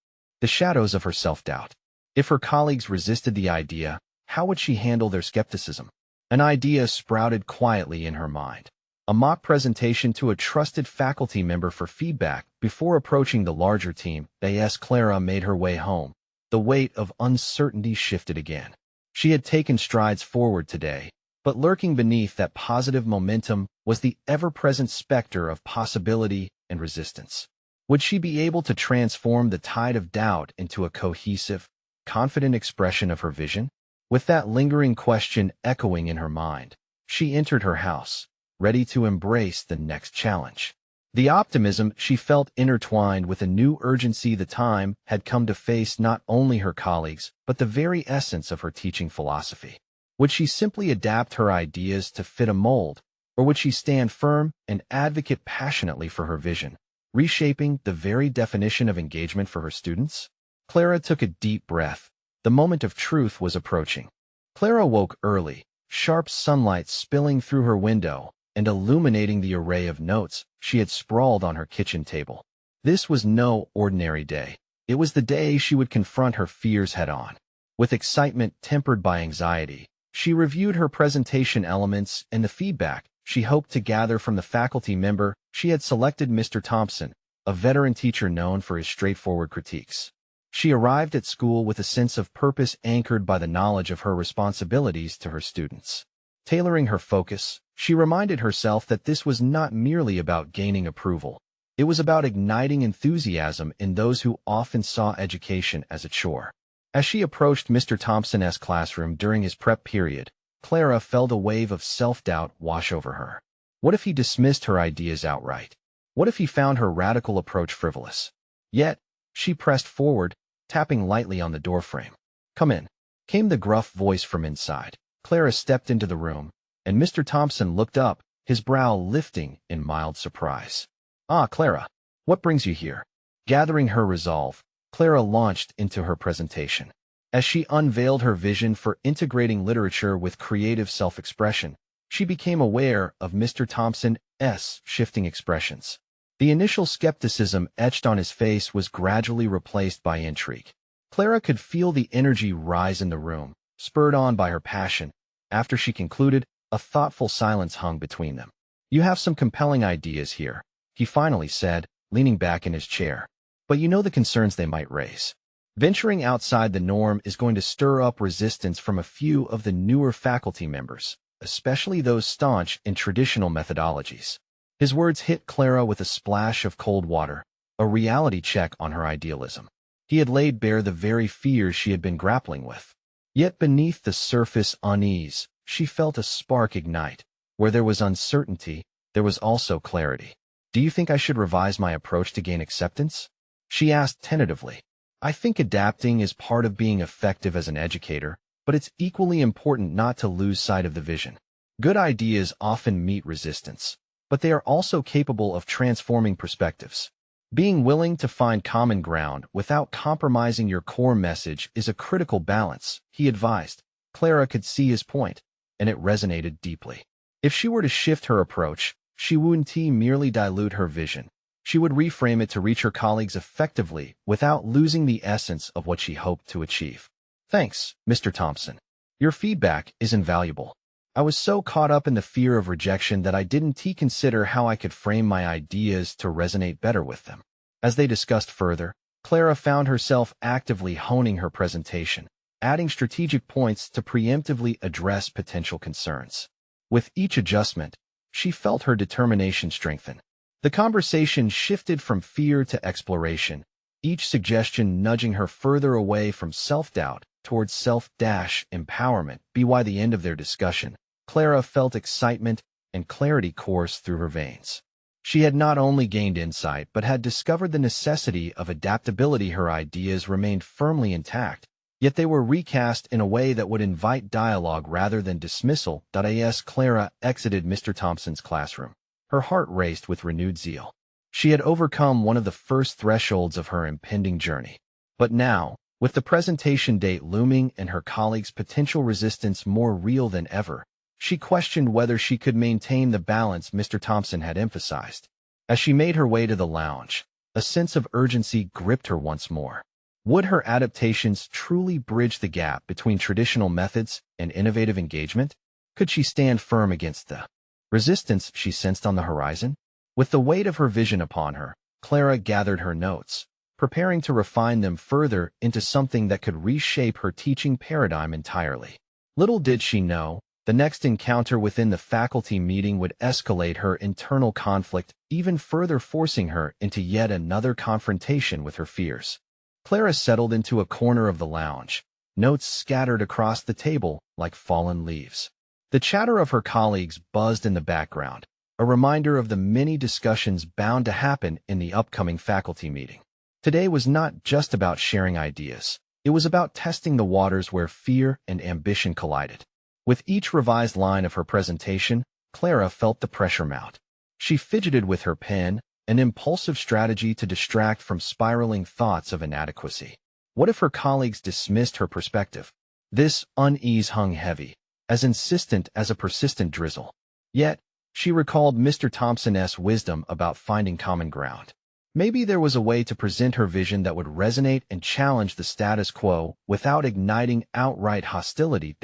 the shadows of her self-doubt. If her colleagues resisted the idea, how would she handle their skepticism? An idea sprouted quietly in her mind. A mock presentation to a trusted faculty member for feedback before approaching the larger team. As Clara made her way home, the weight of uncertainty shifted again. She had taken strides forward today, but lurking beneath that positive momentum was the ever-present specter of possibility and resistance. Would she be able to transform the tide of doubt into a cohesive, confident expression of her vision? With that lingering question echoing in her mind, she entered her house, ready to embrace the next challenge. The optimism she felt intertwined with a new urgency. The time had come to face not only her colleagues, but the very essence of her teaching philosophy. Would she simply adapt her ideas to fit a mold, or would she stand firm and advocate passionately for her vision, reshaping the very definition of engagement for her students? Clara took a deep breath. The moment of truth was approaching. Clara woke early, sharp sunlight spilling through her window and illuminating the array of notes she had sprawled on her kitchen table. This was no ordinary day. It was the day she would confront her fears head-on. With excitement tempered by anxiety, she reviewed her presentation elements and the feedback she hoped to gather from the faculty member. She had selected Mr. Thompson, a veteran teacher known for his straightforward critiques. She arrived at school with a sense of purpose anchored by the knowledge of her responsibilities to her students. Tailoring her focus, she reminded herself that this was not merely about gaining approval. It was about igniting enthusiasm in those who often saw education as a chore. As she approached Mr. Thompson's classroom during his prep period, Clara felt a wave of self-doubt wash over her. What if he dismissed her ideas outright? What if he found her radical approach frivolous? Yet, she pressed forward, tapping lightly on the doorframe. "Come in," came the gruff voice from inside. Clara stepped into the room, and Mr. Thompson looked up, his brow lifting in mild surprise. "Ah, Clara, what brings you here?" Gathering her resolve, Clara launched into her presentation. As she unveiled her vision for integrating literature with creative self-expression, she became aware of Mr. Thompson's shifting expressions. The initial skepticism etched on his face was gradually replaced by intrigue. Clara could feel the energy rise in the room, spurred on by her passion. After she concluded, a thoughtful silence hung between them. "You have some compelling ideas here," he finally said, leaning back in his chair. "But you know the concerns they might raise. Venturing outside the norm is going to stir up resistance from a few of the newer faculty members, especially those staunch in traditional methodologies." His words hit Clara with a splash of cold water, a reality check on her idealism. He had laid bare the very fears she had been grappling with. Yet beneath the surface unease, she felt a spark ignite. Where there was uncertainty, there was also clarity. "Do you think I should revise my approach to gain acceptance?" she asked tentatively. "I think adapting is part of being effective as an educator, but it's equally important not to lose sight of the vision. Good ideas often meet resistance, but they are also capable of transforming perspectives. Being willing to find common ground without compromising your core message is a critical balance," he advised. Clara could see his point, and it resonated deeply. If she were to shift her approach, she wouldn't merely dilute her vision. She would reframe it to reach her colleagues effectively without losing the essence of what she hoped to achieve. "Thanks, Mr. Thompson. Your feedback is invaluable. I was so caught up in the fear of rejection that I didn't consider how I could frame my ideas to resonate better with them." As they discussed further, Clara found herself actively honing her presentation, adding strategic points to preemptively address potential concerns. With each adjustment, she felt her determination strengthen. The conversation shifted from fear to exploration, each suggestion nudging her further away from self-doubt towards self-empowerment. By the end of their discussion, Clara felt excitement and clarity course through her veins. She had not only gained insight, but had discovered the necessity of adaptability. Her ideas remained firmly intact, yet they were recast in a way that would invite dialogue rather than dismissal. As Clara exited Mr. Thompson's classroom, her heart raced with renewed zeal. She had overcome one of the first thresholds of her impending journey. But now, with the presentation date looming and her colleagues' potential resistance more real than ever, she questioned whether she could maintain the balance Mr. Thompson had emphasized. As she made her way to the lounge, a sense of urgency gripped her once more. Would her adaptations truly bridge the gap between traditional methods and innovative engagement? Could she stand firm against the resistance she sensed on the horizon? With the weight of her vision upon her, Clara gathered her notes, preparing to refine them further into something that could reshape her teaching paradigm entirely. Little did she know, the next encounter within the faculty meeting would escalate her internal conflict, even further forcing her into yet another confrontation with her fears. Clara settled into a corner of the lounge, notes scattered across the table like fallen leaves. The chatter of her colleagues buzzed in the background, a reminder of the many discussions bound to happen in the upcoming faculty meeting. Today was not just about sharing ideas. It was about testing the waters where fear and ambition collided. With each revised line of her presentation, Clara felt the pressure mount. She fidgeted with her pen, an impulsive strategy to distract from spiraling thoughts of inadequacy. What if her colleagues dismissed her perspective? This unease hung heavy, as insistent as a persistent drizzle. Yet, she recalled Mr. Thompson's wisdom about finding common ground. Maybe there was a way to present her vision that would resonate and challenge the status quo without igniting outright hostility.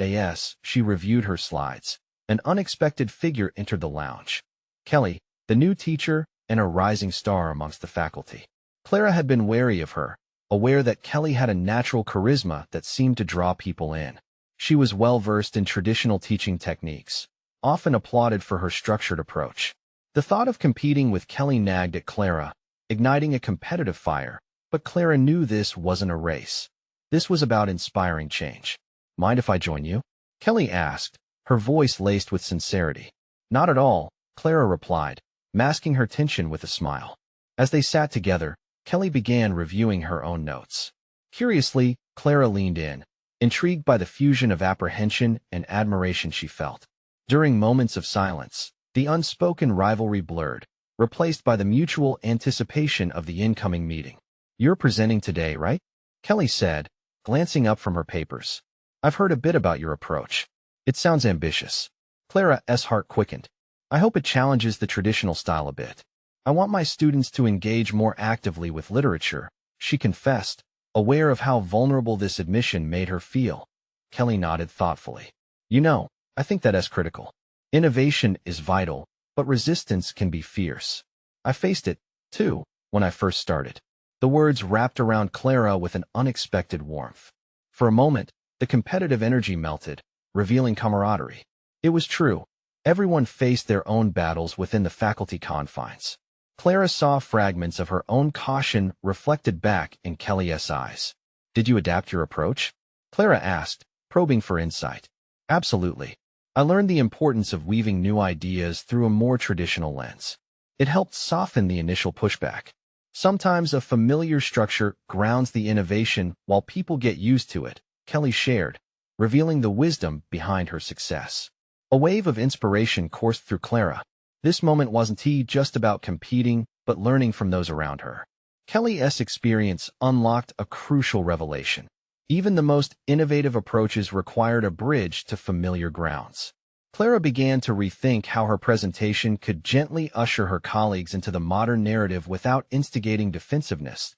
She reviewed her slides. An unexpected figure entered the lounge. Kelly, the new teacher and a rising star amongst the faculty. Clara had been wary of her, aware that Kelly had a natural charisma that seemed to draw people in. She was well-versed in traditional teaching techniques, often applauded for her structured approach. The thought of competing with Kelly nagged at Clara, igniting a competitive fire, but Clara knew this wasn't a race. This was about inspiring change. "Mind if I join you?" Kelly asked, her voice laced with sincerity. "Not at all," Clara replied, masking her tension with a smile. As they sat together, Kelly began reviewing her own notes. Curiously, Clara leaned in, intrigued by the fusion of apprehension and admiration she felt. During moments of silence, the unspoken rivalry blurred, replaced by the mutual anticipation of the incoming meeting. "You're presenting today, right?" Kelly said, glancing up from her papers. "I've heard a bit about your approach. It sounds ambitious." Clara's heart quickened. "I hope it challenges the traditional style a bit. I want my students to engage more actively with literature," she confessed, aware of how vulnerable this admission made her feel. Kelly nodded thoughtfully. "You know, I think that's critical. Innovation is vital, but resistance can be fierce. I faced it, too, when I first started." The words wrapped around Clara with an unexpected warmth. For a moment, the competitive energy melted, revealing camaraderie. It was true. Everyone faced their own battles within the faculty confines. Clara saw fragments of her own caution reflected back in Kelly's eyes. "Did you adapt your approach?" Clara asked, probing for insight. "Absolutely. I learned the importance of weaving new ideas through a more traditional lens. It helped soften the initial pushback. Sometimes a familiar structure grounds the innovation while people get used to it," Kelly shared, revealing the wisdom behind her success. A wave of inspiration coursed through Clara. This moment wasn't just about competing, but learning from those around her. Kelly's experience unlocked a crucial revelation. Even the most innovative approaches required a bridge to familiar grounds. Clara began to rethink how her presentation could gently usher her colleagues into the modern narrative without instigating defensiveness.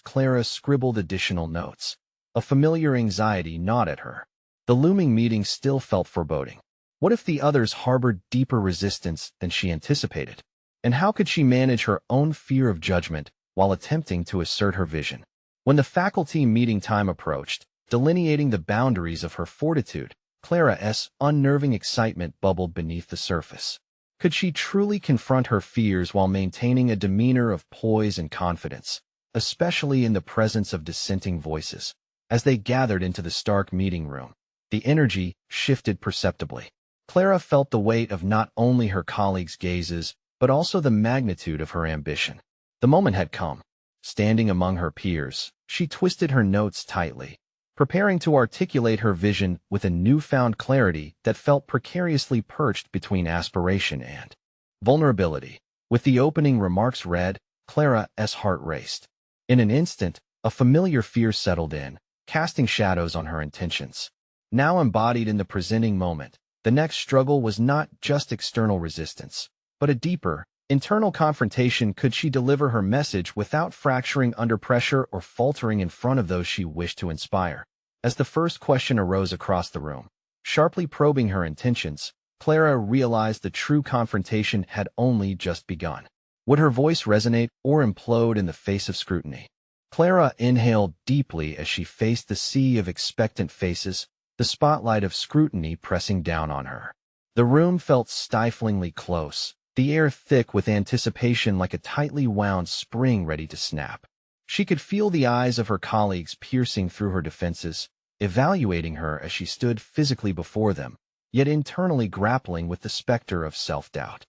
Clara scribbled additional notes. A familiar anxiety gnawed at her. The looming meeting still felt foreboding. What if the others harbored deeper resistance than she anticipated? And how could she manage her own fear of judgment while attempting to assert her vision? When the faculty meeting time approached, delineating the boundaries of her fortitude, Clara's unnerving excitement bubbled beneath the surface. Could she truly confront her fears while maintaining a demeanor of poise and confidence, especially in the presence of dissenting voices? As they gathered into the stark meeting room, the energy shifted perceptibly. Clara felt the weight of not only her colleagues' gazes, but also the magnitude of her ambition. The moment had come. Standing among her peers, she twisted her notes tightly, preparing to articulate her vision with a newfound clarity that felt precariously perched between aspiration and vulnerability. With the opening remarks read, Clara's heart raced. In an instant, a familiar fear settled in, casting shadows on her intentions. Now embodied in the presenting moment, the next struggle was not just external resistance, but a deeper, internal confrontation. Could she deliver her message without fracturing under pressure or faltering in front of those she wished to inspire? As the first question arose across the room, sharply probing her intentions, Clara realized the true confrontation had only just begun. Would her voice resonate or implode in the face of scrutiny? Clara inhaled deeply as she faced the sea of expectant faces, the spotlight of scrutiny pressing down on her. The room felt stiflingly close, the air thick with anticipation like a tightly wound spring ready to snap. She could feel the eyes of her colleagues piercing through her defenses, evaluating her as she stood physically before them, yet internally grappling with the specter of self-doubt.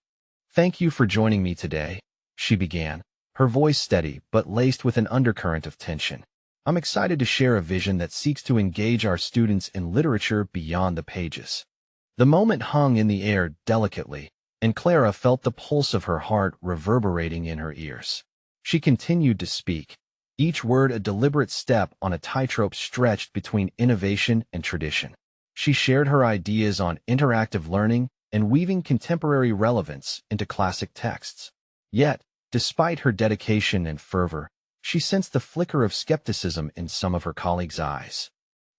"Thank you for joining me today," she began, her voice steady but laced with an undercurrent of tension. "I'm excited to share a vision that seeks to engage our students in literature beyond the pages." The moment hung in the air delicately, and Clara felt the pulse of her heart reverberating in her ears. She continued to speak, each word a deliberate step on a tightrope stretched between innovation and tradition. She shared her ideas on interactive learning and weaving contemporary relevance into classic texts. Yet, despite her dedication and fervor, she sensed the flicker of skepticism in some of her colleagues' eyes.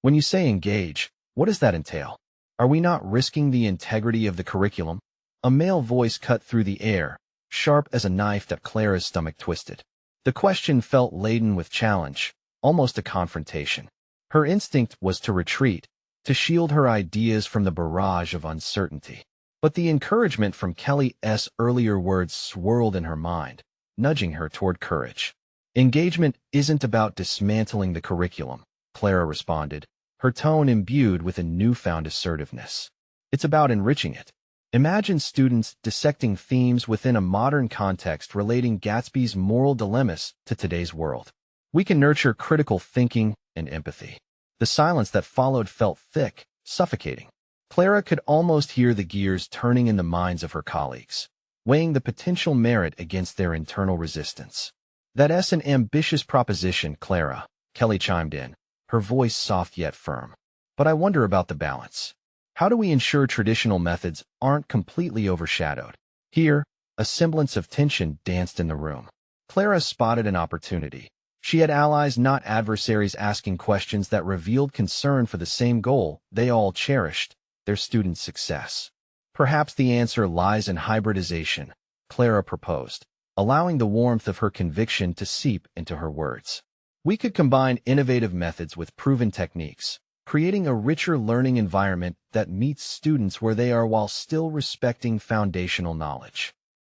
"When you say engage, what does that entail? Are we not risking the integrity of the curriculum?" A male voice cut through the air, sharp as a knife that Clara's stomach twisted. The question felt laden with challenge, almost a confrontation. Her instinct was to retreat, to shield her ideas from the barrage of uncertainty. But the encouragement from Kelly's earlier words swirled in her mind, nudging her toward courage. "Engagement isn't about dismantling the curriculum," Clara responded, her tone imbued with a newfound assertiveness. "It's about enriching it. Imagine students dissecting themes within a modern context relating Gatsby's moral dilemmas to today's world. We can nurture critical thinking and empathy." The silence that followed felt thick, suffocating. Clara could almost hear the gears turning in the minds of her colleagues, weighing the potential merit against their internal resistance. "That's an ambitious proposition, Clara," Kelly chimed in, her voice soft yet firm. "But I wonder about the balance. How do we ensure traditional methods aren't completely overshadowed?" Here, a semblance of tension danced in the room. Clara spotted an opportunity. She had allies, not adversaries, asking questions that revealed concern for the same goal they all cherished, their students' success. "Perhaps the answer lies in hybridization," Clara proposed, allowing the warmth of her conviction to seep into her words. "We could combine innovative methods with proven techniques, creating a richer learning environment that meets students where they are while still respecting foundational knowledge."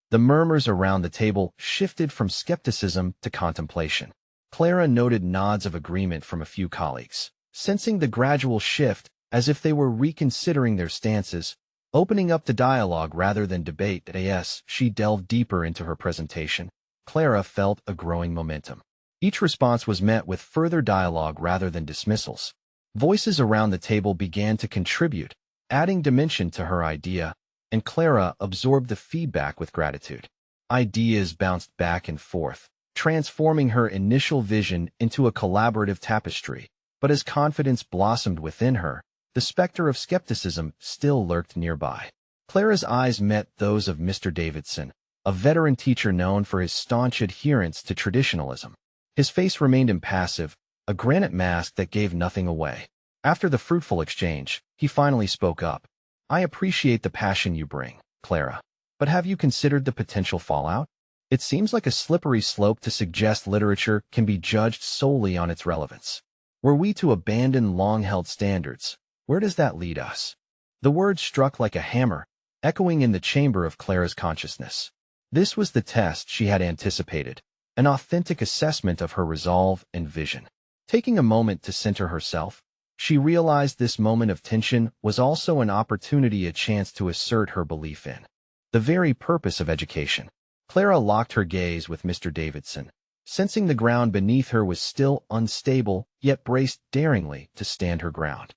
The murmurs around the table shifted from skepticism to contemplation. Clara noted nods of agreement from a few colleagues, sensing the gradual shift as if they were reconsidering their stances, opening up to dialogue rather than debate. As she delved deeper into her presentation, Clara felt a growing momentum. Each response was met with further dialogue rather than dismissals. Voices around the table began to contribute, adding dimension to her idea, and Clara absorbed the feedback with gratitude. Ideas bounced back and forth, transforming her initial vision into a collaborative tapestry. But as confidence blossomed within her, the specter of skepticism still lurked nearby. Clara's eyes met those of Mr. Davidson, a veteran teacher known for his staunch adherence to traditionalism. His face remained impassive, a granite mask that gave nothing away. After the fruitful exchange, he finally spoke up. "I appreciate the passion you bring, Clara. But have you considered the potential fallout? It seems like a slippery slope to suggest literature can be judged solely on its relevance. Were we to abandon long-held standards, where does that lead us?" The words struck like a hammer, echoing in the chamber of Clara's consciousness. This was the test she had anticipated, an authentic assessment of her resolve and vision. Taking a moment to center herself, she realized this moment of tension was also an opportunity, a chance to assert her belief in the very purpose of education. Clara locked her gaze with Mr. Davidson, sensing the ground beneath her was still unstable, yet braced daringly to stand her ground.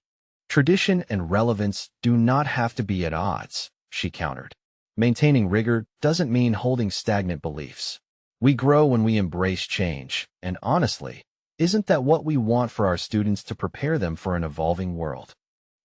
Tradition and relevance do not have to be at odds, she countered. Maintaining rigor doesn't mean holding stagnant beliefs. We grow when we embrace change, and honestly, isn't that what we want for our students to prepare them for an evolving world?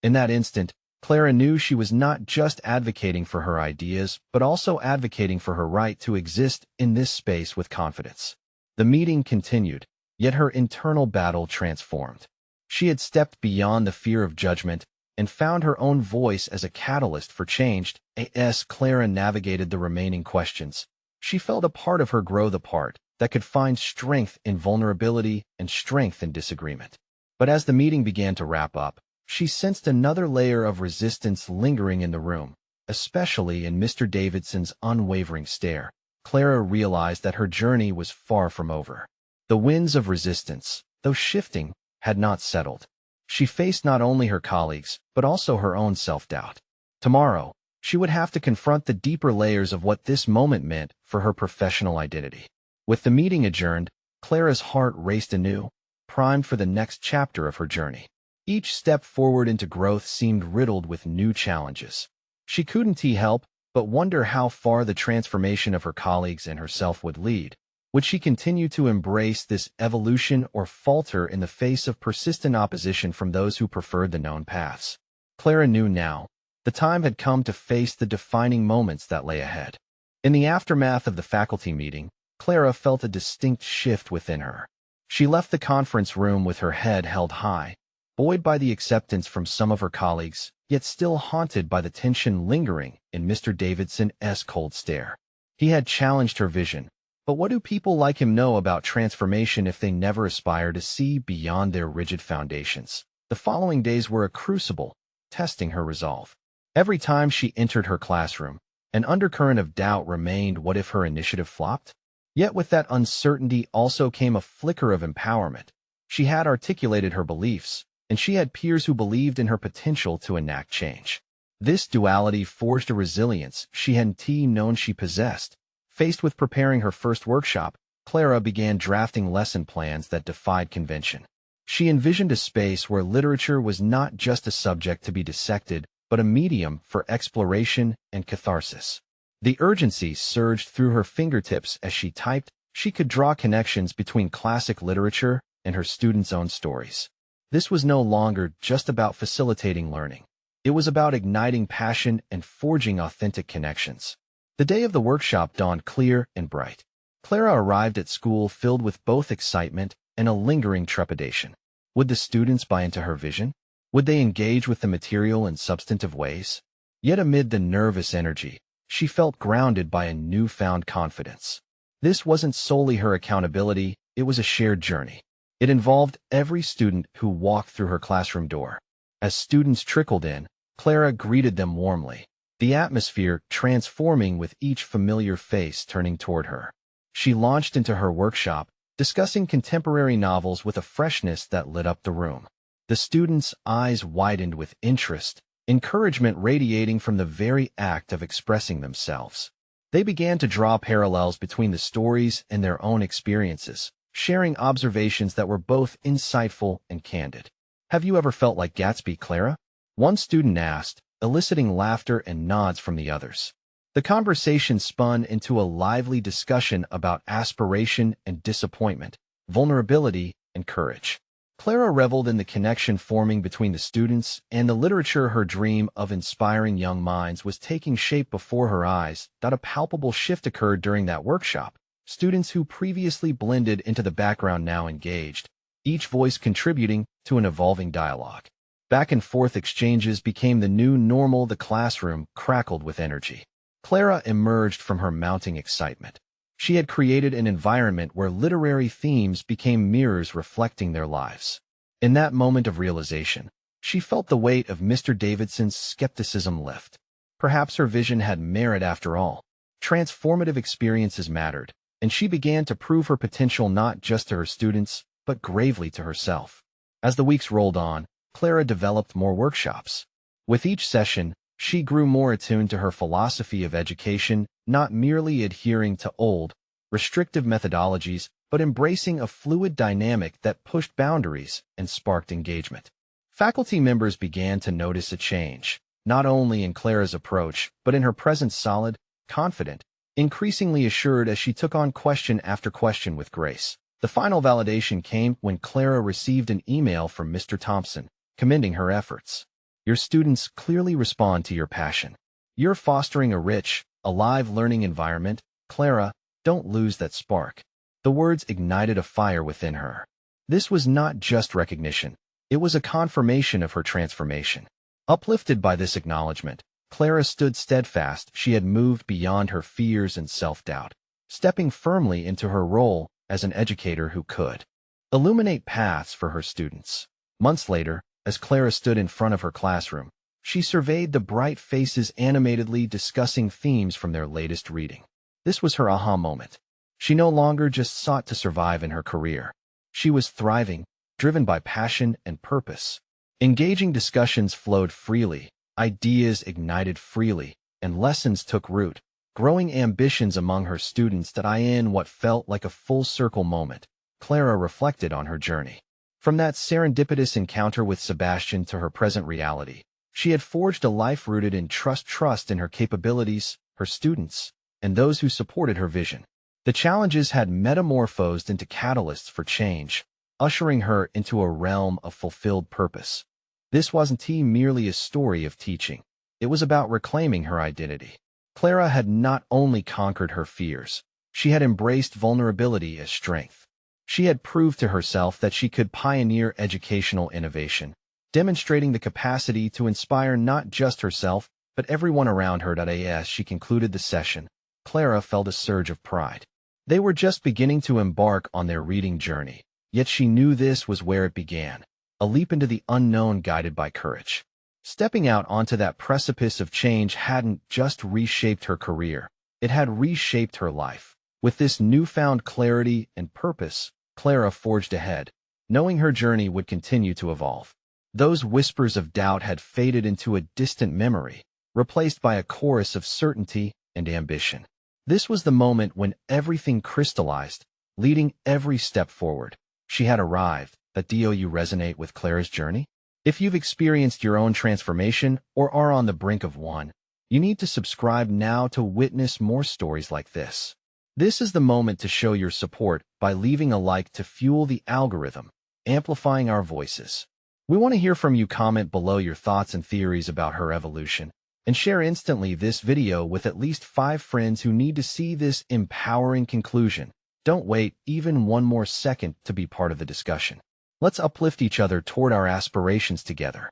In that instant, Clara knew she was not just advocating for her ideas, but also advocating for her right to exist in this space with confidence. The meeting continued, yet her internal battle transformed. She had stepped beyond the fear of judgment and found her own voice as a catalyst for change. As Clara navigated the remaining questions, she felt a part of her grow, the part that could find strength in vulnerability and strength in disagreement. But as the meeting began to wrap up, she sensed another layer of resistance lingering in the room, especially in Mr. Davidson's unwavering stare. Clara realized that her journey was far from over. The winds of resistance, though shifting, had not settled. She faced not only her colleagues, but also her own self-doubt. Tomorrow, she would have to confront the deeper layers of what this moment meant for her professional identity. With the meeting adjourned, Clara's heart raced anew, primed for the next chapter of her journey. Each step forward into growth seemed riddled with new challenges. She couldn't help but wonder how far the transformation of her colleagues and herself would lead. Would she continue to embrace this evolution or falter in the face of persistent opposition from those who preferred the known paths? Clara knew now. The time had come to face the defining moments that lay ahead. In the aftermath of the faculty meeting, Clara felt a distinct shift within her. She left the conference room with her head held high, buoyed by the acceptance from some of her colleagues, yet still haunted by the tension lingering in Mr. Davidson's cold stare. He had challenged her vision, but what do people like him know about transformation if they never aspire to see beyond their rigid foundations? The following days were a crucible, testing her resolve. Every time she entered her classroom, an undercurrent of doubt remained. What if her initiative flopped? Yet with that uncertainty also came a flicker of empowerment. She had articulated her beliefs, and she had peers who believed in her potential to enact change. This duality forged a resilience she hadn't known she possessed. Faced with preparing her first workshop, Clara began drafting lesson plans that defied convention. She envisioned a space where literature was not just a subject to be dissected, but a medium for exploration and catharsis. The urgency surged through her fingertips as she typed. She could draw connections between classic literature and her students' own stories. This was no longer just about facilitating learning. It was about igniting passion and forging authentic connections. The day of the workshop dawned clear and bright. Clara arrived at school filled with both excitement and a lingering trepidation. Would the students buy into her vision? Would they engage with the material in substantive ways? Yet amid the nervous energy, she felt grounded by a newfound confidence. This wasn't solely her accountability, it was a shared journey. It involved every student who walked through her classroom door. As students trickled in, Clara greeted them warmly, the atmosphere transforming with each familiar face turning toward her. She launched into her workshop, discussing contemporary novels with a freshness that lit up the room. The students' eyes widened with interest, encouragement radiating from the very act of expressing themselves. They began to draw parallels between the stories and their own experiences, sharing observations that were both insightful and candid. Have you ever felt like Gatsby, Clara? One student asked, eliciting laughter and nods from the others. The conversation spun into a lively discussion about aspiration and disappointment, vulnerability and courage. Clara reveled in the connection forming between the students and the literature. Her dream of inspiring young minds was taking shape before her eyes. A palpable shift occurred during that workshop. Students who previously blended into the background now engaged, each voice contributing to an evolving dialogue. Back-and-forth exchanges became the new normal. The classroom crackled with energy. Clara emerged from her mounting excitement. She had created an environment where literary themes became mirrors reflecting their lives. In that moment of realization, she felt the weight of Mr. Davidson's skepticism lift. Perhaps her vision had merit after all. Transformative experiences mattered, and she began to prove her potential not just to her students, but gravely to herself. As the weeks rolled on, Clara developed more workshops. With each session, She grew more attuned to her philosophy of education, not merely adhering to old, restrictive methodologies, but embracing a fluid dynamic that pushed boundaries and sparked engagement. Faculty members began to notice a change, not only in Clara's approach, but in her presence, solid, confident, increasingly assured as she took on question after question with grace. The final validation came when Clara received an email from Mr. Thompson, commending her efforts. Your students clearly respond to your passion. You're fostering a rich, alive learning environment. Clara, don't lose that spark. The words ignited a fire within her. This was not just recognition. It was a confirmation of her transformation. Uplifted by this acknowledgement, Clara stood steadfast. She had moved beyond her fears and self-doubt, stepping firmly into her role as an educator who could illuminate paths for her students. Months later, as Clara stood in front of her classroom, she surveyed the bright faces animatedly discussing themes from their latest reading. This was her aha moment. She no longer just sought to survive in her career. She was thriving, driven by passion and purpose. Engaging discussions flowed freely, ideas ignited freely, and lessons took root, growing ambitions among her students that in what felt like a full-circle moment. Clara reflected on her journey. From that serendipitous encounter with Sebastian to her present reality, she had forged a life rooted in trust in her capabilities, her students, and those who supported her vision. The challenges had metamorphosed into catalysts for change, ushering her into a realm of fulfilled purpose. This wasn't merely a story of teaching. It was about reclaiming her identity. Clara had not only conquered her fears, she had embraced vulnerability as strength. She had proved to herself that she could pioneer educational innovation, demonstrating the capacity to inspire not just herself, but everyone around her. As she concluded the session, Clara felt a surge of pride. They were just beginning to embark on their reading journey, yet she knew this was where it began, a leap into the unknown guided by courage. Stepping out onto that precipice of change hadn't just reshaped her career, it had reshaped her life. With this newfound clarity and purpose, Clara forged ahead, knowing her journey would continue to evolve. Those whispers of doubt had faded into a distant memory, replaced by a chorus of certainty and ambition. This was the moment when everything crystallized, leading every step forward. She had arrived. Do you resonate with Clara's journey? If you've experienced your own transformation or are on the brink of one, you need to subscribe now to witness more stories like this. This is the moment to show your support by leaving a like to fuel the algorithm, amplifying our voices. We want to hear from you. Comment below your thoughts and theories about her evolution, and share instantly this video with at least 5 friends who need to see this empowering conclusion. Don't wait even one more second to be part of the discussion. Let's uplift each other toward our aspirations together.